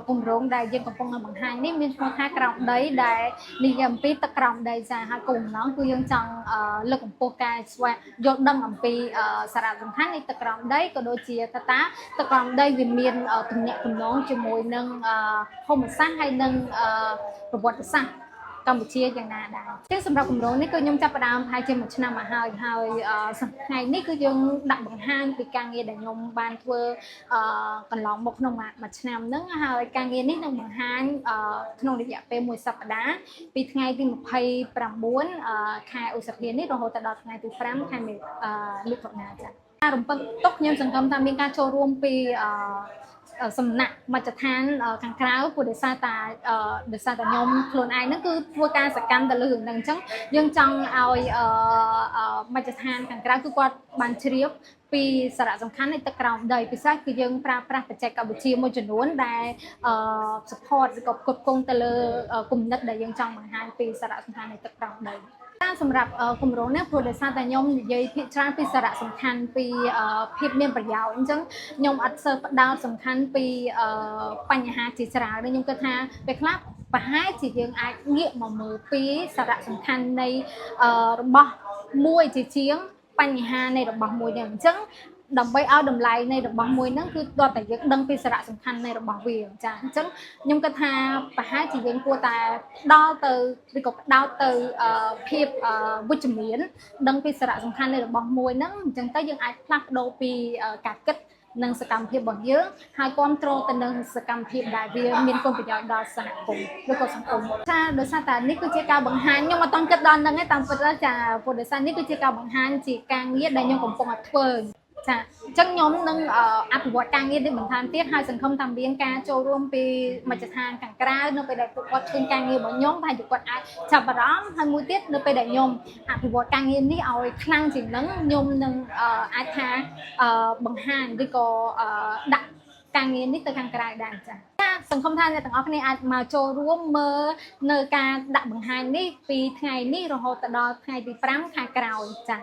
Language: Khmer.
គម្រោងដែលយើងកំពុងបង្ហាញនេះមានឈ្មោះថាក្រោមដីដែលនិយាយអំពីទឹកក្រោមដីចាហើយគោលបំណងគឺយើងចង់លើកកម្ពស់ការស្វែងយល់ដឹងអំពីសារៈសំខាន់នៃទឹកក្រោមដីក៏ដូចជាថាតើទឹកក្រោមដីវាមានទំនាក់ទំនងជាមួយនឹងភូមិសាស្ត្រហើយនិងប្រវត្តិសាស្ត្រកម្ពុជាយ៉ាងណាដែរចឹងសម្រាប់គម្រោងនេះគឺខ្ញុំចាប់ផ្ដើមប្រហែលជាមួយឆ្នាំមកហើយថ្ងៃនេះគឺយើងដាក់បង្ហាញពីការងារដែលខ្ញុំបានធ្វើកន្លងមកក្នុងមួយឆ្នាំហ្នឹងហើយការងារនេះនឹងបង្ហាញក្នុងរយៈពេលមួយសប្តាហ៍ពីថ្ងៃទី29ខែឧសភានេះរហូតដល់ថ្ងៃទី5ខែមិថុនាចា៎ការរំពឹងទុកខ្ញុំសង្ឃឹមថាមានការចូលរួមពីសំណាក់មជ្ឈដ្ឋានខាងក្រៅព្រោះដោយសារតែខ្ញុំខ្លួនឯងហ្នឹងគឺធ្វើការសកម្មទៅលើរឿងហ្នឹងអញ្ចឹងយើងចង់ឲ្យមជ្ឈដ្ឋានខាងក្រៅគឺគាត់បានជ្រាបពីសារៈសំខាន់នៃទឹកក្រោមដីពិសេសគឺយើងប្រើប្រាស់បច្ចេកវិទ្យាមួយចំនួនដែលsupport ឬក៏ផ្គត់ផ្គង់ទៅលើគំនិតដែលយើងចង់បង្ហាញពីសារៈសំខាន់នៃទឹកក្រោមដីសម្រាប់គម្រោងនេះព្រោះដោយសារតែខ្ញុំនិយាយភាគច្រើនពីសារៈសំខាន់ពីភាពមានប្រយោជន៍អញ្ចឹងខ្ញុំអត់សូវផ្ដោតសំខាន់ពីបញ្ហាជាច្រើនខ្ញុំគិតថាពេលខ្លះប្រហែលជាយើងអាចងាកមកមើលពីសារៈសំខាន់នៃរបស់មួយជាជាងបញ្ហានៃរបស់មួយនេះអញ្ចឹងដើម្បីឲ្យតម្លៃនៃរបស់មួយហ្នឹងគឺតើតែយើងដឹងពីសារៈសំខាន់នៃរបស់វាចាអញ្ចឹងខ្ញុំគិតថាប្រហែលជាយើងគួរតែដល់ទៅឬក៏ផ្ដោតទៅភាពវិជ្ជមានដឹងពីសារៈសំខាន់នៃរបស់មួយហ្នឹងអញ្ចឹងទៅយើងអាចផ្លាស់ប្ដូរពីការគិតនិងសកម្មភាពរបស់យើងហើយគ្រប់គ្រងទៅនឹងសកម្មភាពដែលវាមានគុណប្រយោជន៍ដល់សហគមន៍ឬក៏សង្គមថាដោយសារតែនេះគឺជាការបង្ហាញខ្ញុំអត់តន់គិតដល់ហ្នឹងទេតាមពិតទៅចាព្រោះដោយសារនេះគឺជាការបង្ហាញជាការងារដែលខ្ញុំកំពុងតែធ្វើចាអញ្ចឹងខ្ញុំនឹងអភិវឌ្ឍការងារនេះបន្ថែមទៀតហើយសង្ឃឹមថាមានការចូលរួមពីមជ្ឈដ្ឋានខាងក្រៅនៅពេលដែលពួកគាត់ឃើញការងាររបស់ខ្ញុំថាគាត់អាចចាប់អារម្មណ៍ហើយមួយទៀតនៅពេលដែលខ្ញុំអភិវឌ្ឍការងារនេះឲ្យខ្លាំងជាងនឹងខ្ញុំនឹងអាចថាបង្ហាញឬក៏ដាក់ការងារនេះទៅខាងក្រៅដែរចាសង្ឃឹមថាអ្នកទាំងអស់គ្នាអាចមកចូលរួមមើលនៅការដាក់បង្ហាញនេះពីថ្ងៃនេះរហូតដល់ថ្ងៃទី5ខែក្រោយចា